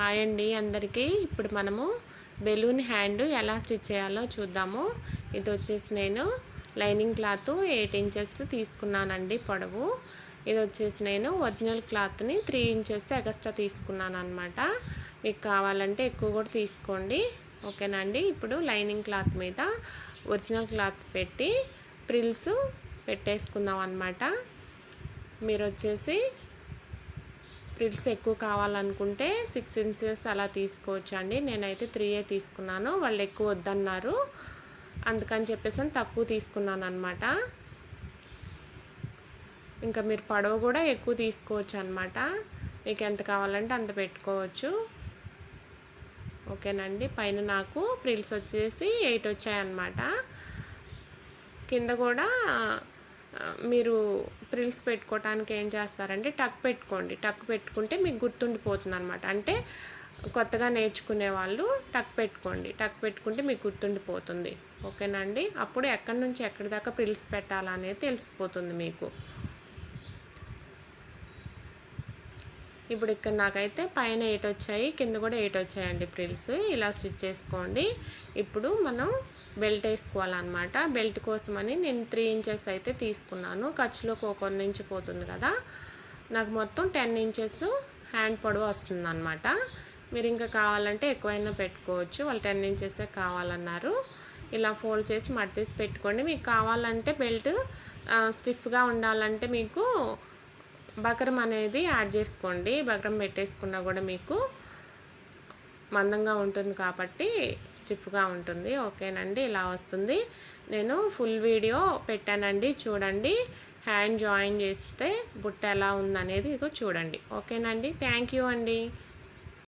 Hi అండి అందరికీ. ఇప్పుడు మనము బెలూన్ హ్యాండ్ ఎలా స్టిచ్ చేయాలో చూద్దాము. ఇది వచ్చేసి నేను లైనింగ్ క్లాత్ 8 ఇంచెస్ తీసుకున్నానండి పొడవు. ఇది వచ్చేసి నేను ఒరిజినల్ క్లాత్ని 3 ఇంచెస్ ఎక్స్ట్రా తీసుకున్నాను అనమాట. మీకు కావాలంటే ఎక్కువ కూడా తీసుకోండి, ఓకేనండి. ఇప్పుడు లైనింగ్ క్లాత్ మీద ఒరిజినల్ క్లాత్ పెట్టి ప్రిల్స్ పెట్టేసుకుందాం అనమాట. మీరు వచ్చేసి ప్రిల్స్ ఎక్కువ కావాలనుకుంటే 6 ఇంచెస్ అలా తీసుకోవచ్చు అండి. నేనైతే 3 తీసుకున్నాను, వాళ్ళు ఎక్కువ వద్దన్నారు, అందుకని చెప్పేసి తక్కువ తీసుకున్నాను అనమాట. ఇంకా మీరు పొడవు కూడా ఎక్కువ తీసుకోవచ్చు అనమాట, మీకు ఎంత కావాలంటే అంత పెట్టుకోవచ్చు, ఓకేనండి. పైన నాకు ప్రిల్స్ వచ్చేసి 8 వచ్చాయన్నమాట. కింద కూడా మీరు ప్రిల్స్ పెట్టుకోవడానికి ఏం చేస్తారంటే టక్ పెట్టుకోండి. టక్ పెట్టుకుంటే మీకు గుర్తుండిపోతుంది అనమాట. అంటే కొత్తగా నేర్చుకునే వాళ్ళు టక్ పెట్టుకోండి. టక్ పెట్టుకుంటే మీకు గుర్తుండిపోతుంది, ఓకేనండి. అప్పుడు ఎక్కడి నుంచి ఎక్కడి దాకా ప్రిల్స్ పెట్టాలనేది తెలిసిపోతుంది మీకు. ఇప్పుడు ఇక్కడ నాకైతే పైన 8 వచ్చాయి, కింద కూడా 8 వచ్చాయండి ప్రిల్స్. ఇలా స్టిచ్ చేసుకోండి. ఇప్పుడు మనం బెల్ట్ వేసుకోవాలన్నమాట. బెల్ట్ కోసమని నేను 3 ఇంచెస్ అయితే తీసుకున్నాను. ఖర్చులోకి ఒక 1 ఇంచ్ పోతుంది కదా, నాకు మొత్తం 10 ఇంచెస్ హ్యాండ్ పొడవు వస్తుంది అనమాట. మీరు ఇంకా కావాలంటే ఎక్కువైనా పెట్టుకోవచ్చు, వాళ్ళు 10 ఇంచెసే కావాలన్నారు. ఇలా ఫోల్డ్ చేసి మడతీసి పెట్టుకోండి. మీకు కావాలంటే బెల్ట్ స్టిఫ్గా ఉండాలంటే మీకు బక్రం అనేది యాడ్ చేసుకోండి. బక్రం పెట్టేసుకున్నా కూడా మీకు మందంగా ఉంటుంది కాబట్టి స్టిఫ్గా ఉంటుంది, ఓకేనండి. ఇలా వస్తుంది. నేను ఫుల్ వీడియో పెట్టానండి, చూడండి. హ్యాండ్ జాయిన్ చేస్తే బుట్ట ఎలా ఉందనేది ఇదిగో చూడండి, ఓకేనండి. థ్యాంక్ యూ అండి.